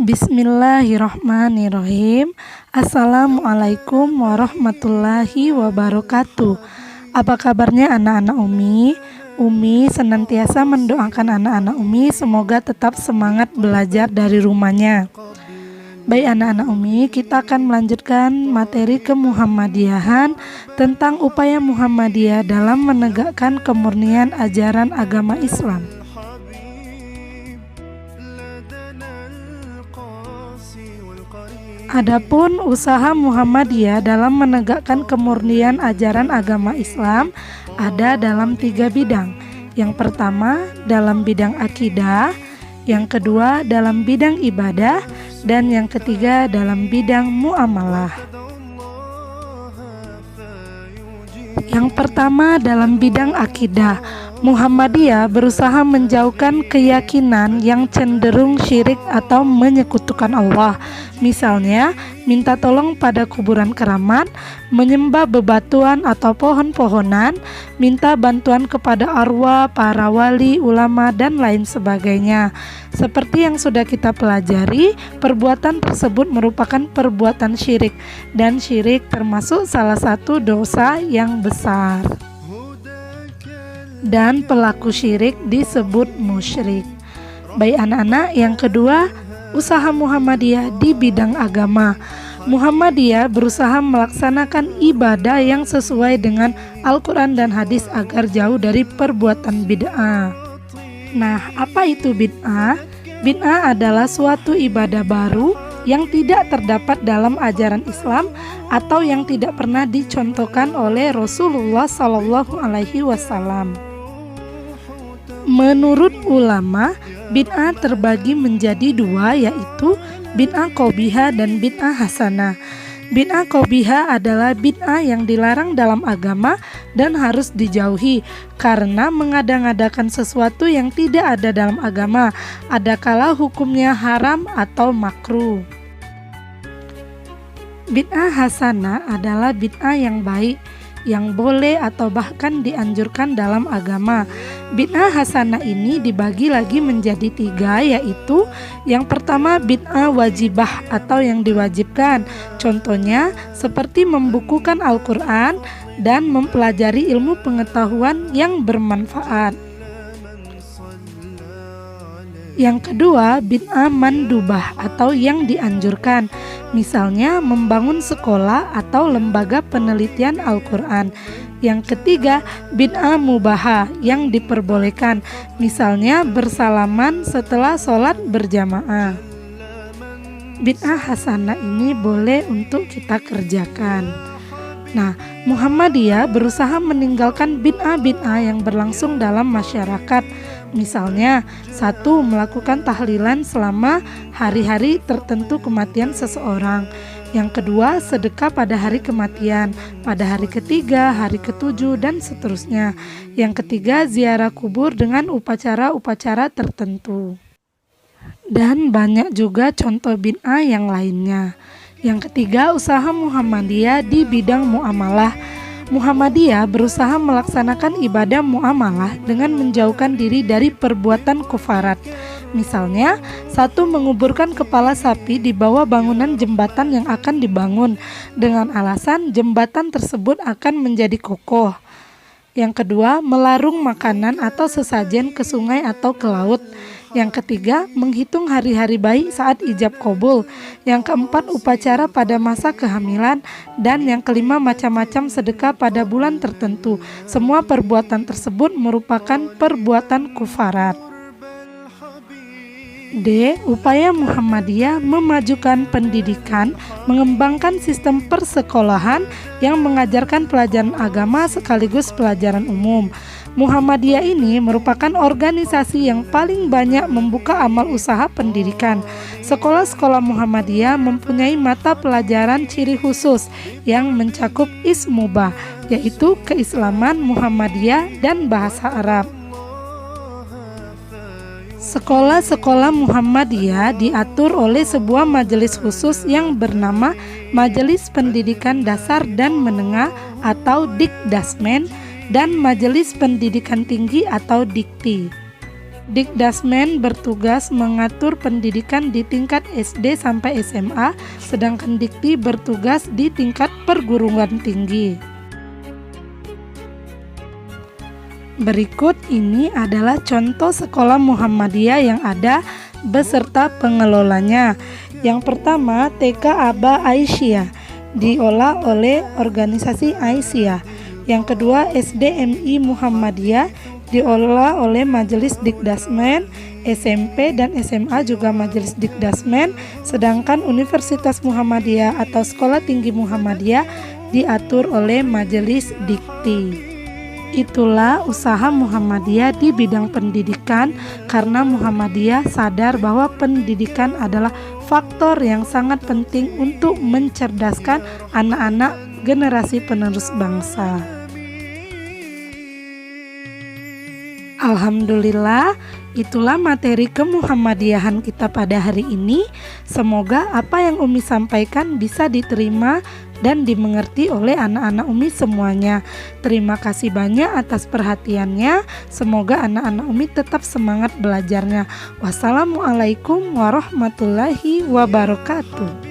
Bismillahirrahmanirrahim. Assalamualaikum warahmatullahi wabarakatuh. Apa kabarnya anak-anak Umi? Umi senantiasa mendoakan anak-anak Umi semoga tetap semangat belajar dari rumahnya. Baik anak-anak Umi, kita akan melanjutkan materi kemuhammadiyahan tentang upaya Muhammadiyah dalam menegakkan kemurnian ajaran agama Islam. Adapun usaha Muhammadiyah dalam menegakkan kemurnian ajaran agama Islam ada dalam 3 bidang. Yang pertama dalam bidang akidah, yang kedua dalam bidang ibadah, dan yang ketiga dalam bidang muamalah. Yang pertama dalam bidang akidah, Muhammadiyah berusaha menjauhkan keyakinan yang cenderung syirik atau menyekutukan Allah. Misalnya, minta tolong pada kuburan keramat, menyembah bebatuan atau pohon-pohonan, minta bantuan kepada arwah, para wali, ulama, dan lain sebagainya. Seperti yang sudah kita pelajari, perbuatan tersebut merupakan perbuatan syirik, dan syirik termasuk salah satu dosa yang besar. Dan pelaku syirik disebut musyrik. Baik anak-anak, yang kedua, usaha Muhammadiyah di bidang agama. Muhammadiyah berusaha melaksanakan ibadah yang sesuai dengan Al-Quran dan hadis agar jauh dari perbuatan bid'ah. Nah, apa itu bid'ah? Bid'ah adalah suatu ibadah baru yang tidak terdapat dalam ajaran Islam atau yang tidak pernah dicontohkan oleh Rasulullah SAW. Menurut ulama, bid'ah terbagi menjadi 2, yaitu bid'ah qaubihah dan bid'ah hasanah. Bid'ah qaubihah adalah bid'ah yang dilarang dalam agama dan harus dijauhi karena mengada-ngadakan sesuatu yang tidak ada dalam agama, adakala hukumnya haram atau makruh. Bid'ah hasanah adalah bid'ah yang baik, yang boleh atau bahkan dianjurkan dalam agama. Bid'ah hasanah ini dibagi lagi menjadi 3, yaitu yang pertama bid'ah wajibah atau yang diwajibkan. Contohnya seperti membukukan Al-Quran dan mempelajari ilmu pengetahuan yang bermanfaat. Yang kedua, bid'ah mandubah atau yang dianjurkan. Misalnya membangun sekolah atau lembaga penelitian Al-Quran. Yang ketiga, bid'ah mubahah yang diperbolehkan. Misalnya bersalaman setelah sholat berjamaah. Bid'ah hasanah ini boleh untuk kita kerjakan. Nah, Muhammadiyah berusaha meninggalkan bid'ah-bid'ah yang berlangsung dalam masyarakat. Misalnya, 1. Melakukan tahlilan selama hari-hari tertentu kematian seseorang. Yang kedua, sedekah pada hari kematian, pada hari ketiga, hari ketujuh, dan seterusnya. Yang ketiga, ziarah kubur dengan upacara-upacara tertentu. Dan banyak juga contoh bid'ah yang lainnya. Yang ketiga, usaha Muhammadiyah di bidang muamalah. Muhammadiyah berusaha melaksanakan ibadah muamalah dengan menjauhkan diri dari perbuatan kufarat. Misalnya, 1. Menguburkan kepala sapi di bawah bangunan jembatan yang akan dibangun dengan alasan jembatan tersebut akan menjadi kokoh. Yang kedua, melarung makanan atau sesajen ke sungai atau ke laut. Yang ketiga, menghitung hari-hari baik saat ijab qabul. Yang keempat, upacara pada masa kehamilan. Dan yang kelima, macam-macam sedekah pada bulan tertentu. Semua perbuatan tersebut merupakan perbuatan kufarat. D. Upaya Muhammadiyah memajukan pendidikan, mengembangkan sistem persekolahan yang mengajarkan pelajaran agama sekaligus pelajaran umum. Muhammadiyah ini merupakan organisasi yang paling banyak membuka amal usaha pendidikan. Sekolah-sekolah Muhammadiyah mempunyai mata pelajaran ciri khusus yang mencakup ismubah, yaitu keislaman, Muhammadiyah, dan bahasa Arab. Sekolah-sekolah Muhammadiyah diatur oleh sebuah majelis khusus yang bernama Majelis Pendidikan Dasar dan Menengah atau Dikdasmen dan Majelis Pendidikan Tinggi atau Dikti. Dikdasmen bertugas mengatur pendidikan di tingkat SD sampai SMA, sedangkan Dikti bertugas di tingkat perguruan tinggi. Berikut ini adalah contoh sekolah Muhammadiyah yang ada beserta pengelolanya. Yang pertama, TK Aba Aisyah, diolah oleh organisasi Aisyah. Yang kedua, SDMI Muhammadiyah, diolah oleh Majelis Dikdasmen. SMP dan SMA juga Majelis Dikdasmen, sedangkan Universitas Muhammadiyah atau Sekolah Tinggi Muhammadiyah diatur oleh Majelis Dikti. Itulah usaha Muhammadiyah di bidang pendidikan, karena Muhammadiyah sadar bahwa pendidikan adalah faktor yang sangat penting untuk mencerdaskan anak-anak generasi penerus bangsa. Alhamdulillah, itulah materi kemuhammadiyahan kita pada hari ini. Semoga apa yang Umi sampaikan bisa diterima dan dimengerti oleh anak-anak Umi semuanya. Terima kasih banyak atas perhatiannya. Semoga anak-anak Umi tetap semangat belajarnya. Wassalamualaikum warahmatullahi wabarakatuh.